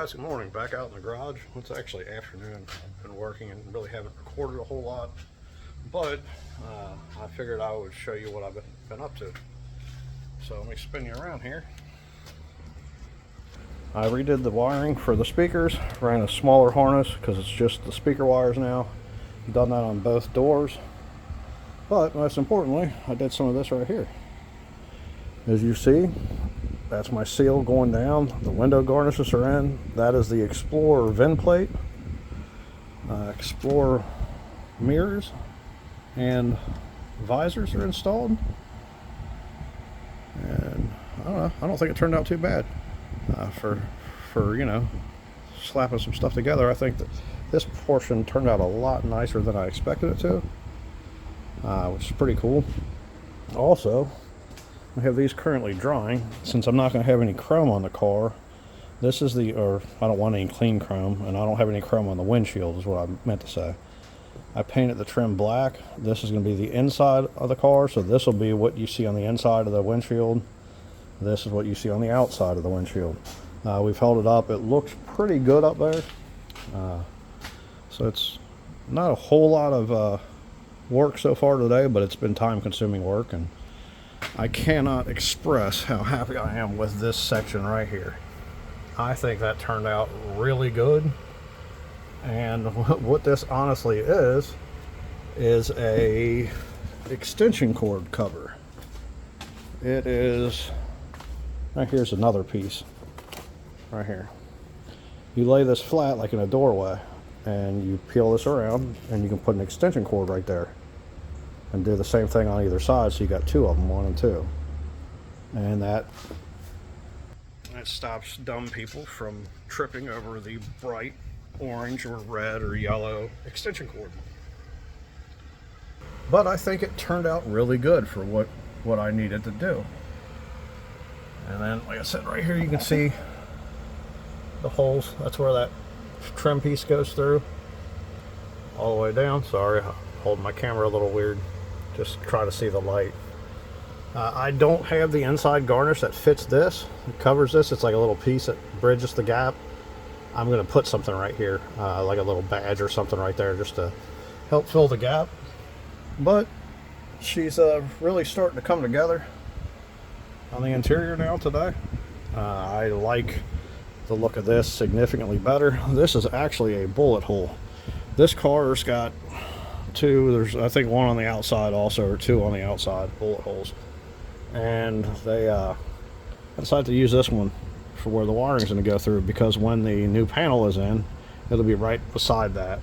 guys, good morning. Back out in the garage. It's actually afternoon. I've been working and really haven't recorded a whole lot, but I figured I would show you what I've been up to. So let me spin you around here. I redid the wiring for the speakers, ran a smaller harness because it's just the speaker wires now. Done that on both doors, but most importantly, I did some of this right here. As you see, that's my seal going down. The window garnishes are in. That is the Explorer VIN plate, Explorer mirrors, and visors are installed. And I don't know, I don't think it turned out too bad for you know, slapping some stuff together. I think that this portion turned out a lot nicer than I expected it to, which is pretty cool. Also, I have these currently drying. Since I'm not going to have any chrome on the car, this is I don't want any clean chrome, and I don't have any chrome on the windshield is what I meant to say. I painted the trim black. This is going to be the inside of the car, so this will be what you see on the inside of the windshield. This is what you see on the outside of the windshield. We've held it up. It looks pretty good up there. So it's not a whole lot of work so far today, but it's been time-consuming work, and I cannot express how happy I am with this section right here. I think that turned out really good. And what this honestly is a extension cord cover. It is, now here's another piece right here. You lay this flat like in a doorway, and you peel this around, and you can put an extension cord right there and do the same thing on either side, so you got two of them, one and two. And that stops dumb people from tripping over the bright orange or red or yellow extension cord. But I think it turned out really good for what I needed to do. And then, like I said, right here you can see the holes. That's where that trim piece goes through all the way down. Sorry, I'm holding my camera a little weird. Just try to see the light. I don't have the inside garnish that fits this. It covers this. It's like a little piece that bridges the gap. I'm going to put something right here, like a little badge or something right there, just to help fill the gap. But she's really starting to come together on the interior now today. I like the look of this significantly better. This is actually a bullet hole. This car's got two, there's I think one on the outside also, or two on the outside bullet holes, and they decided to use this one for where the wiring's going to go through, because when the new panel is in, it'll be right beside that.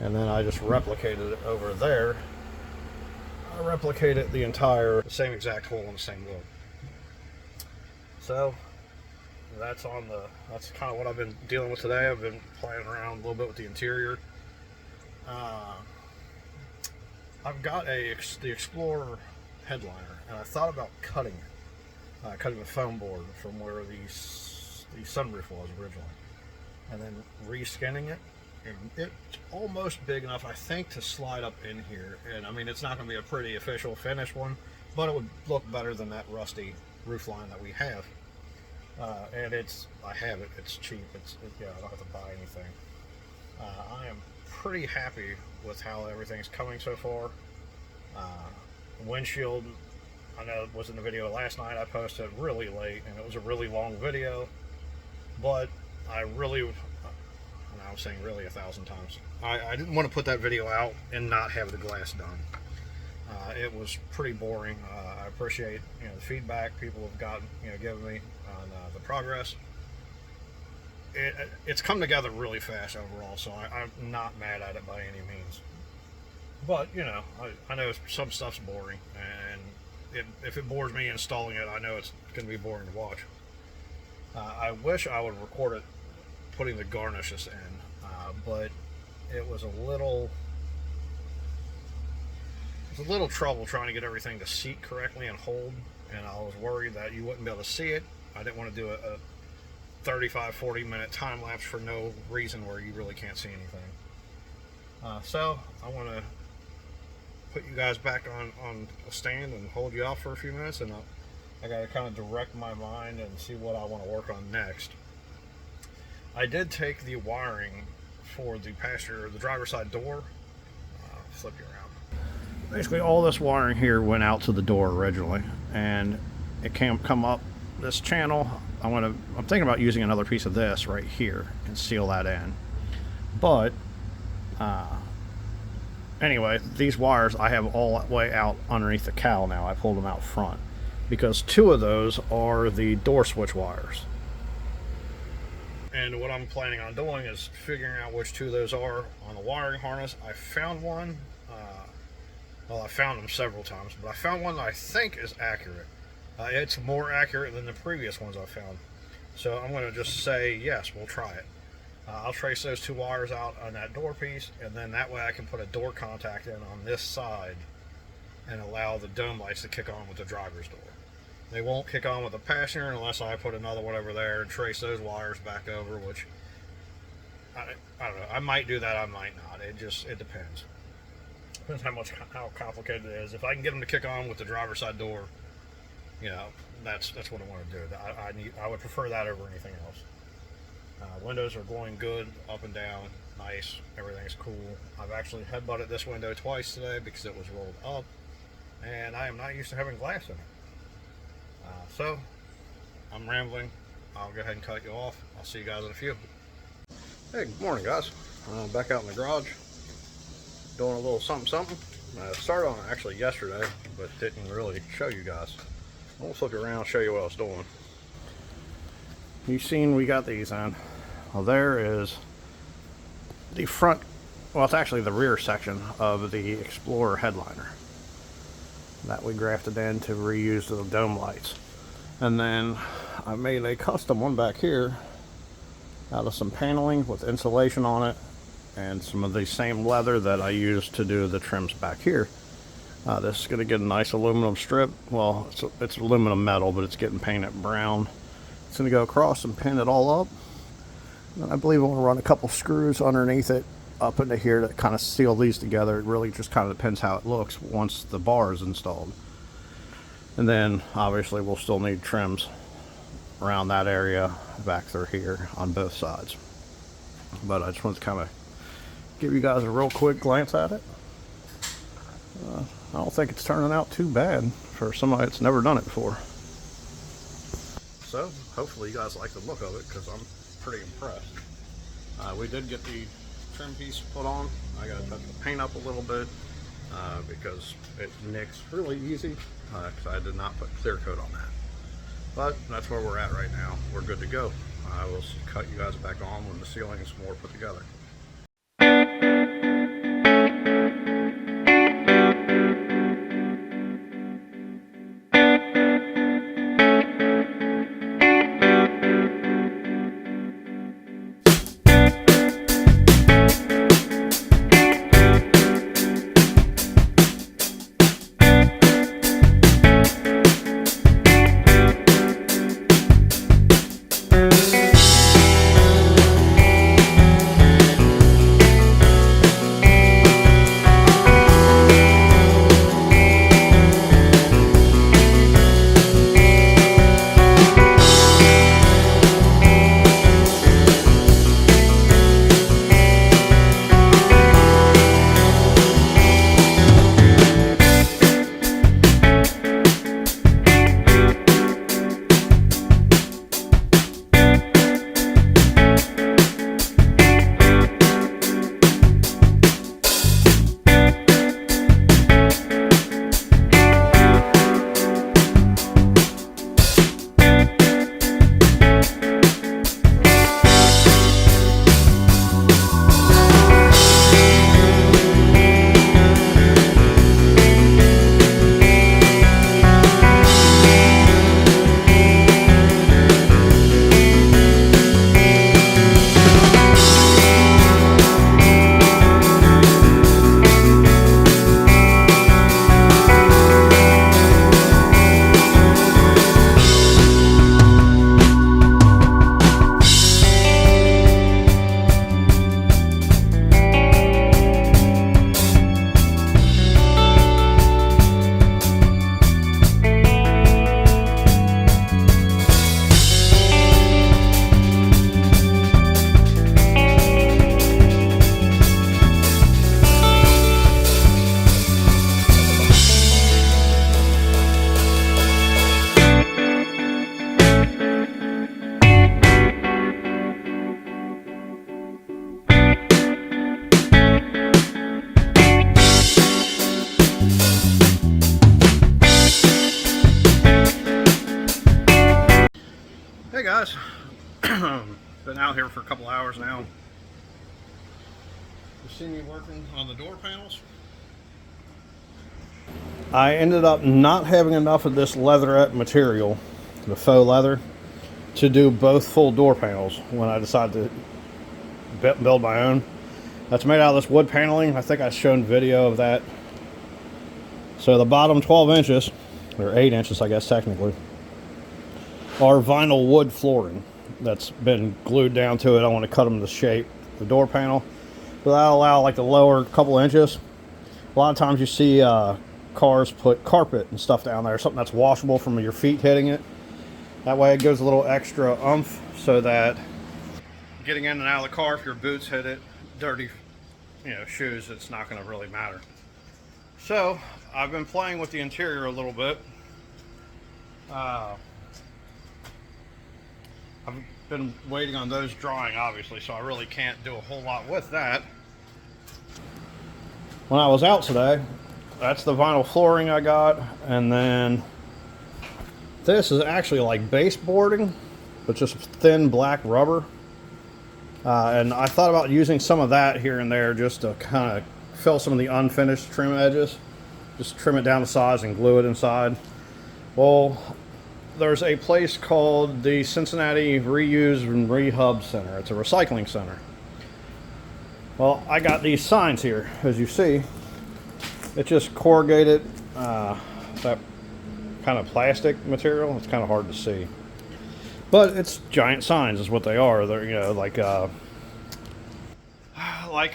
And then I just replicated it over there. I replicated the same exact hole in the same look. So that's kind of what I've been dealing with today. I've been playing around a little bit with the interior. I've got the Explorer headliner, and I thought about cutting it, cutting the foam board from where the sunroof was originally, and then reskinning it. And it's almost big enough, I think, to slide up in here. And I mean, it's not going to be a pretty official finished one, but it would look better than that rusty roof line that we have. And I have it. It's cheap. Yeah, I don't have to buy anything. I am pretty happy with how everything's coming so far. Windshield, I know it was in the video last night. I posted really late, and it was a really long video, but I'm saying really 1,000 times. I didn't want to put that video out and not have the glass done. It was pretty boring. I appreciate the feedback people have given me on the progress. It's come together really fast overall, so I'm not mad at it by any means. But I know some stuff's boring, and if it bores me installing it, I know it's going to be boring to watch. I wish I would record it putting the garnishes in, but it was a little trouble trying to get everything to seat correctly and hold, and I was worried that you wouldn't be able to see it. I didn't want to do a 35-40 minute time lapse for no reason where you really can't see anything. So I want to put you guys back on a stand and hold you off for a few minutes, and I got to kind of direct my mind and see what I want to work on next. I did take the wiring for the passenger, the driver's side door. Flip you around. Basically, all this wiring here went out to the door originally, and it can't come up this channel. I'm thinking about using another piece of this right here and seal that in. But anyway, these wires I have all the way out underneath the cowl now. I pulled them out front because 2 of those are the door switch wires. And what I'm planning on doing is figuring out which 2 of those are on the wiring harness. I found one. Well, I found them several times, but I found one that I think is accurate. It's more accurate than the previous ones I found. So I'm going to just say, yes, we'll try it. I'll trace those 2 wires out on that door piece, and then that way I can put a door contact in on this side and allow the dome lights to kick on with the driver's door. They won't kick on with the passenger unless I put another one over there and trace those wires back over, which I don't know. I might do that, I might not. It depends. Depends how complicated it is. If I can get them to kick on with the driver's side door, you know, that's what I want to do. I would prefer that over anything else. Windows are going good, up and down, nice. Everything's cool. I've actually headbutted this window twice today because it was rolled up, and I am not used to having glass in it. So I'm rambling. I'll go ahead and cut you off. I'll see you guys in a few. Hey, good morning, guys. Back out in the garage, doing a little something. I started on it actually yesterday, but didn't really show you guys. I'll flip it around and show you what I was doing. You've seen we got these on. Well, there is the front, well, it's actually the rear section of the Explorer headliner that we grafted in to reuse the dome lights. And then I made a custom one back here out of some paneling with insulation on it and some of the same leather that I used to do the trims back here. This is going to get a nice aluminum strip. Well, it's aluminum metal, but it's getting painted brown. It's going to go across and pin it all up. And I believe I'm going to run a couple screws underneath it up into here to kind of seal these together. It really just kind of depends how it looks once the bar is installed. And then obviously we'll still need trims around that area back through here on both sides. But I just wanted to kind of give you guys a real quick glance at it. I don't think it's turning out too bad for somebody that's never done it before. So hopefully you guys like the look of it, because I'm pretty impressed. We did get the trim piece put on. I got to touch the paint up a little bit because it nicks really easy, because I did not put clear coat on that. But that's where we're at right now. We're good to go. I will cut you guys back on when the ceiling is more put together. for a couple hours now. You see me working on the door panels? I ended up not having enough of this leatherette material, the faux leather, to do both full door panels when I decided to build my own. That's made out of this wood paneling. I think I've shown video of that. So the bottom 12 inches, or 8 inches I guess technically, are vinyl wood flooring that's been glued down to it. I want to cut them to shape the door panel. But that'll allow like the lower couple inches. A lot of times you see cars put carpet and stuff down there, something that's washable from your feet hitting it. That way it gives a little extra oomph so that getting in and out of the car, if your boots hit it, dirty, shoes, it's not going to really matter. So I've been playing with the interior a little bit. I've been waiting on those drying, obviously, so I really can't do a whole lot with that. When I was out today, that's the vinyl flooring I got, and then this is actually like baseboarding, but just thin black rubber. And I thought about using some of that here and there just to kind of fill some of the unfinished trim edges. Just trim it down to size and glue it inside. Well, there's a place called the Cincinnati Reuse and Rehub Center. It's a recycling center. Well, I got these signs here, as you see. It's just corrugated, that kind of plastic material. It's kind of hard to see. But it's giant signs is what they are. They're, like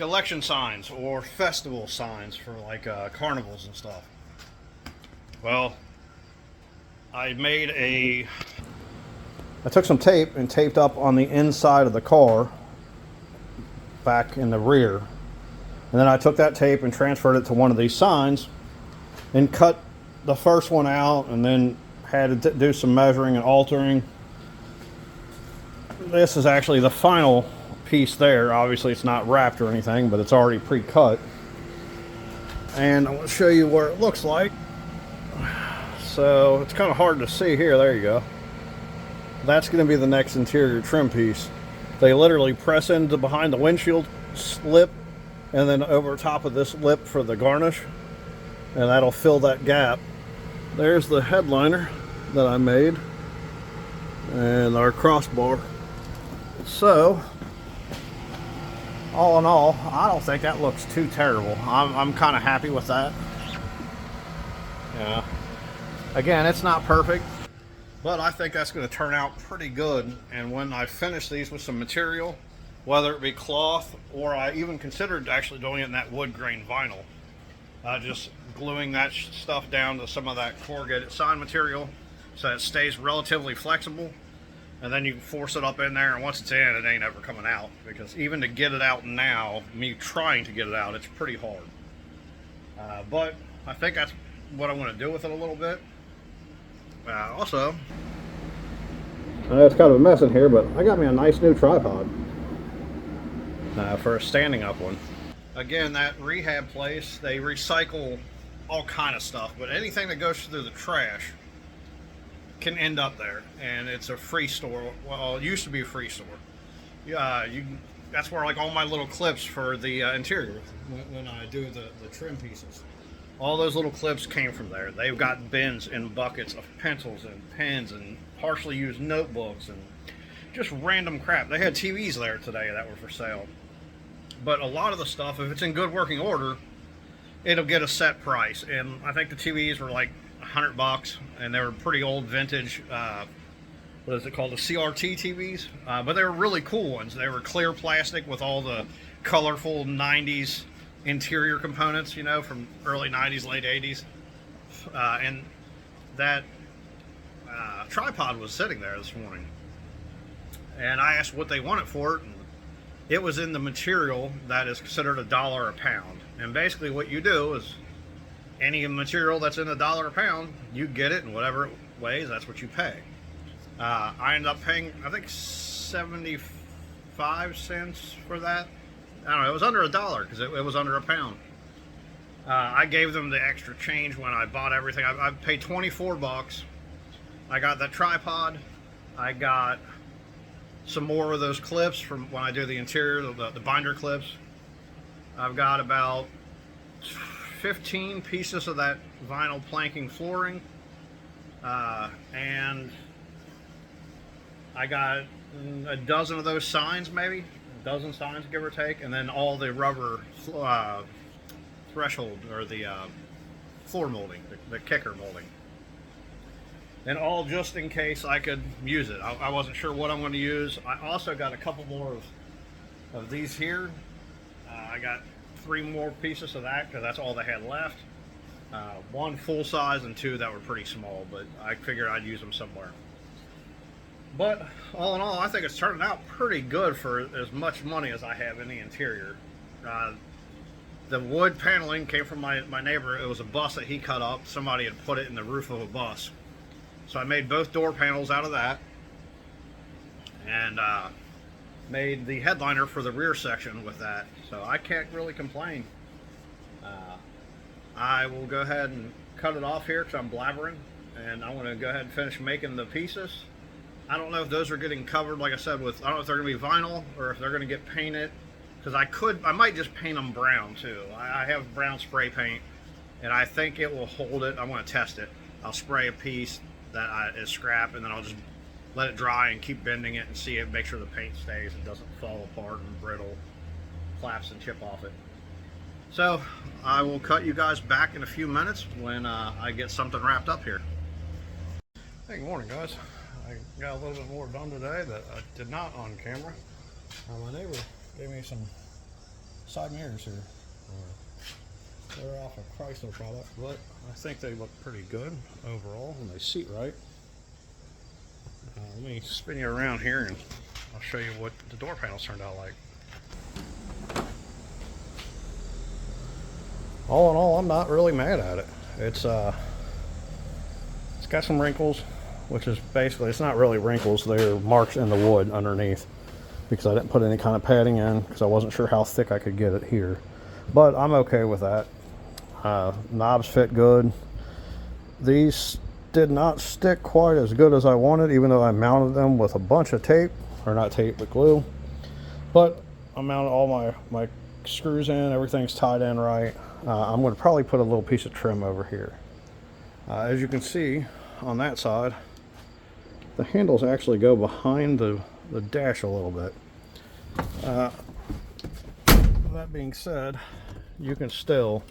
election signs or festival signs for like carnivals and stuff. Well, I took some tape and taped up on the inside of the car back in the rear, and then I took that tape and transferred it to one of these signs and cut the first one out, and then had to do some measuring and altering. This is actually the final piece there. Obviously it's not wrapped or anything, but it's already pre-cut, and I want to show you what it looks like. So it's kind of hard to see here. There you go. That's going to be the next interior trim piece. They literally press into behind the windshield lip and then over top of this lip for the garnish, and that'll fill that gap. There's the headliner that I made and our crossbar. So all in all, I don't think that looks too terrible. I'm kind of happy with that. Yeah. Again, it's not perfect, but I think that's going to turn out pretty good. And when I finish these with some material, whether it be cloth, or I even considered actually doing it in that wood grain vinyl, just gluing that stuff down to some of that corrugated sign material so it stays relatively flexible, and then you can force it up in there, and once it's in, it ain't ever coming out, because even to get it out now, me trying to get it out, it's pretty hard. But I think that's what I want to do with it a little bit. Also, I know it's kind of a mess in here, but I got me a nice new tripod for a standing up one. Again, that rehab place, they recycle all kind of stuff, but anything that goes through the trash can end up there, and it's a free store. Well, it used to be a free store. That's where like all my little clips for the interior, when I do the trim pieces, all those little clips came from there. They've got bins and buckets of pencils and pens and partially used notebooks and just random crap. They had TVs there today that were for sale. But a lot of the stuff, if it's in good working order, it'll get a set price. And I think the TVs were like $100, and they were pretty old vintage, what is it called, the CRT TVs? But they were really cool ones. They were clear plastic with all the colorful 90s interior components, from early 90s, late 80s. And that tripod was sitting there this morning, and I asked what they wanted for it, and it was in the material that is considered $1 a pound. And basically what you do is any material that's in $1 a pound, you get it, and whatever it weighs, that's what you pay. I ended up paying, I think, 75 cents for that. I don't know, it was under $1 because it was under a pound. I gave them the extra change when I bought everything. I paid 24 bucks. I got that tripod. I got some more of those clips from when I do the interior, the binder clips. I've got about 15 pieces of that vinyl planking flooring, and I got a dozen of those signs, maybe a dozen signs, give or take, and then all the rubber threshold, or the floor molding, the kicker molding, and all just in case I could use it. I wasn't sure what I'm going to use. I also got a couple more of these here. I got 3 more pieces of that because that's all they had left. 1 full size and 2 that were pretty small, but I figured I'd use them somewhere. But all in all, I think it's turning out pretty good for as much money as I have in the interior. The wood paneling came from my neighbor. It was a bus that he cut up. Somebody had put it in the roof of a bus. So I made both door panels out of that, and made the headliner for the rear section with that. So I can't really complain. I will go ahead and cut it off here because I'm blabbering, and I'm going to go ahead and finish making the pieces. I don't know if those are getting covered, like I said, with, I don't know if they're going to be vinyl or if they're going to get painted, because I might just paint them brown too. I have brown spray paint, and I think it will hold it. I want to test it. I'll spray a piece that is scrap, and then I'll just let it dry and keep bending it and see it, make sure the paint stays and doesn't fall apart and brittle, flaps and chip off it. So I will cut you guys back in a few minutes when I get something wrapped up here. Hey, good morning, guys. I got a little bit more done today that I did not on camera. My neighbor gave me some side mirrors here. They're off a Chrysler product, but I think they look pretty good overall, and they seat right. Let me spin you around here and I'll show you what the door panels turned out like. All in all, I'm not really mad at it. It's got some wrinkles, which is basically, it's not really wrinkles, they're marks in the wood underneath, because I didn't put any kind of padding in because I wasn't sure how thick I could get it here. But I'm okay with that. Knobs fit good. These did not stick quite as good as I wanted, even though I mounted them with a bunch of tape, or not tape, but glue. But I mounted all my screws in, everything's tied in right. I'm going to probably put a little piece of trim over here. As you can see on that side, the handles actually go behind the dash a little bit. That being said, you can still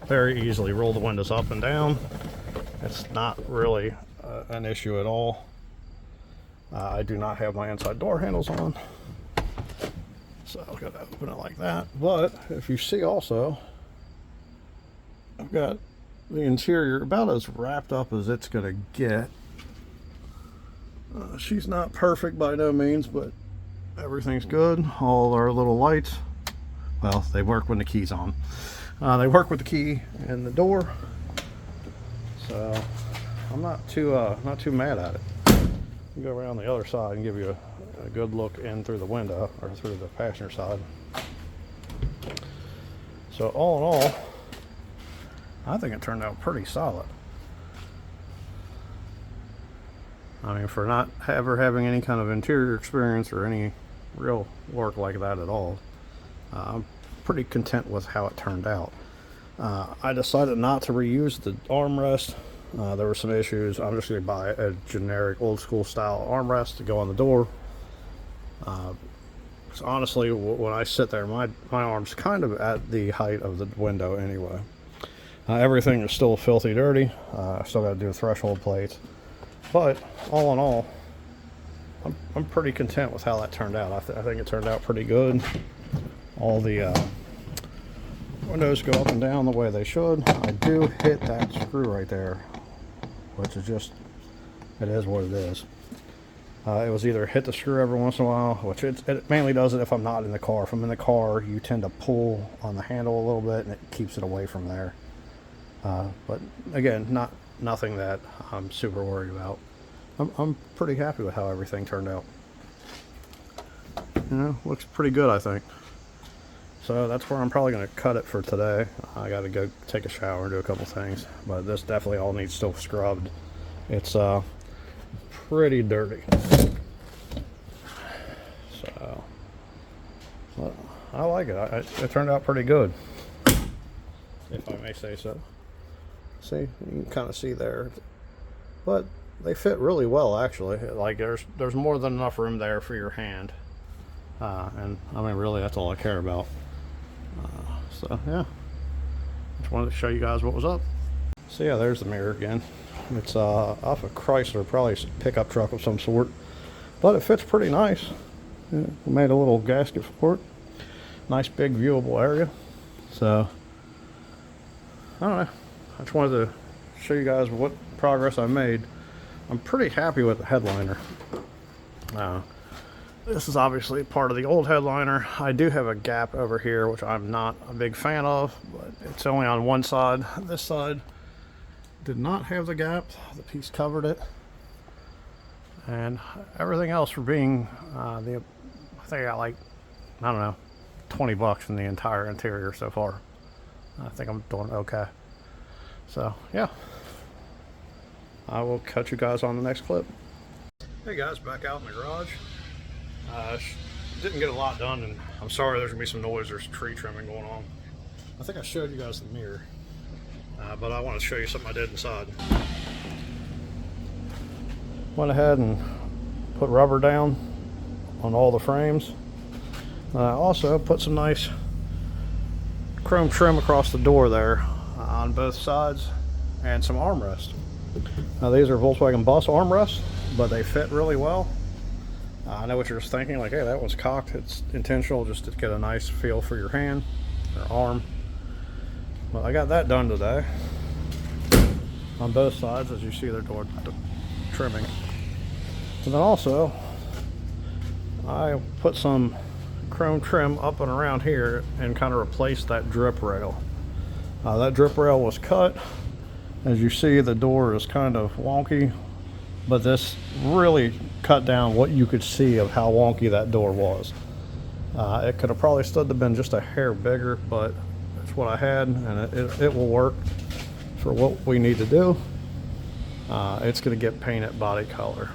very easily roll the windows up and down. It's not really an issue at all. I do not have my inside door handles on, so I've got to open it like that. But if you see also, I've got the interior about as wrapped up as it's going to get. She's not perfect by no means, but everything's good. All our little lights, well, they work when the key's on. They work with the key and the door, so I'm not too mad at it. I'll go around the other side and give you a good look in through the window, or through the passenger side. So all in all, I think it turned out pretty solid. I mean, for not ever having any kind of interior experience or any real work like that at all, I'm pretty content with how it turned out. I decided not to reuse the armrest. There were some issues. I'm just going to buy a generic old school style armrest to go on the door. So honestly, when I sit there, my arm's kind of at the height of the window anyway. Everything is still filthy dirty. I still got to do threshold plates. But all in all, I'm pretty content with how that turned out. I think it turned out pretty good. All the windows go up and down the way they should. I do hit that screw right there, which is just, it is what it is. It was either hit the screw every once in a while, which it mainly does it if I'm not in the car. If I'm in the car, you tend to pull on the handle a little bit and it keeps it away from there. But again, nothing that I'm super worried about. I'm pretty happy with how everything turned out. You know, looks pretty good, I think. So that's where I'm probably going to cut it for today. I got to go take a shower and do a couple things, but this definitely all needs still scrubbed. It's pretty dirty. I like it. It turned out pretty good, if I may say so. See, you can kind of see there, but they fit really well actually. Like there's more than enough room there for your hand, and I mean really that's all I care about. So yeah, just wanted to show you guys what was up. So yeah, there's the mirror again. It's off a Chrysler, probably a pickup truck of some sort, but it fits pretty nice. Yeah, we made a little gasket for it. Nice big viewable area. So I don't know. I just wanted to show you guys what progress I made. I'm pretty happy with the headliner. This is obviously part of the old headliner. I do have a gap over here, which I'm not a big fan of, but it's only on one side. This side did not have the gap. The piece covered it. And everything else for being, I think I got like, I don't know, 20 bucks in the entire interior so far. I think I'm doing okay. So yeah, I will catch you guys on the next clip. Hey guys, back out in the garage. Didn't get a lot done, and I'm sorry there's gonna be some noise. There's tree trimming going on. I think I showed you guys the mirror, but I want to show you something I did inside. Went ahead and put rubber down on all the frames. I also put some nice chrome trim across the door there on both sides, and some armrests. Now these are Volkswagen Bus armrests, but they fit really well. I know what you're just thinking, like, hey, that one's cocked. It's intentional just to get a nice feel for your hand or arm. Well, I got that done today on both sides. As you see, they're doing trimming. And then also I put some chrome trim up and around here and kind of replaced that drip rail. That drip rail was cut. As you see, the door is kind of wonky, but this really cut down what you could see of how wonky that door was. It could have probably stood to been just a hair bigger, but it's what I had, and it will work for what we need to do. It's going to get painted body color,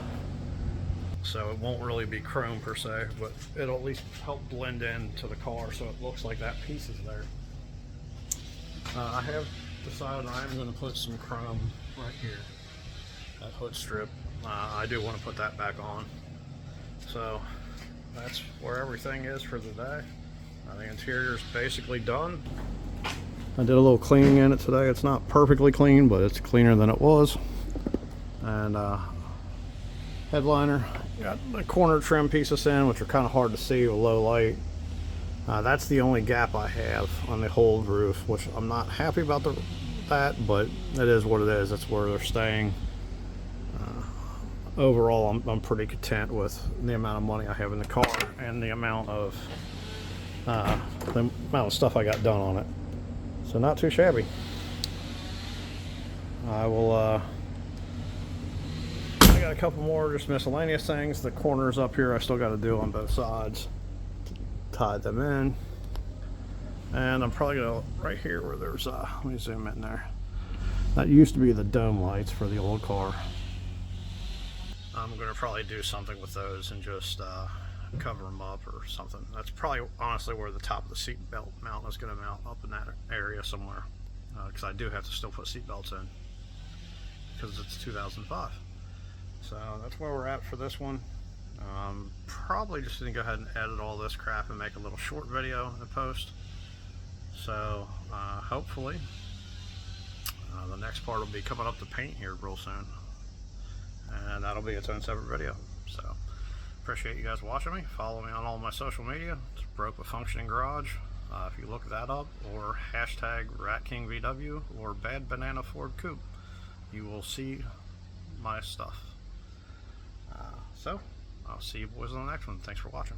so it won't really be chrome per se, but it'll at least help blend in to the car so it looks like that piece is there. I have decided I'm going to put some chrome right here, that hood strip. I do want to put that back on. So that's where everything is for the day. The interior is basically done. I did a little cleaning in it today. It's not perfectly clean, but it's cleaner than it was. And headliner, got the corner trim pieces in, which are kind of hard to see with low light. That's the only gap I have on the whole roof, which I'm not happy about that, but it is what it is. That's where they're staying. Overall, I'm pretty content with the amount of money I have in the car and the amount of stuff I got done on it. So not too shabby. I got a couple more just miscellaneous things. The corners up here I still got to do on both sides. Tie them in. And I'm probably gonna, right here where there's let me zoom in there. That used to be the dome lights for the old car. I'm gonna probably do something with those and just cover them up or something. That's probably honestly where the top of the seat belt mount is gonna mount, up in that area somewhere, because I do have to still put seat belts in because it's 2005. So that's where we're at for this one. Probably just gonna go ahead and edit all this crap and make a little short video to post. So hopefully the next part will be coming up to paint here real soon, and that'll be its own separate video. So appreciate you guys watching me. Follow me on all my social media. It's Broke with Functioning Garage. If you look that up, or hashtag RatKingVW or Bad Banana Ford Coupe, you will see my stuff. So I'll see you boys on the next one. Thanks for watching.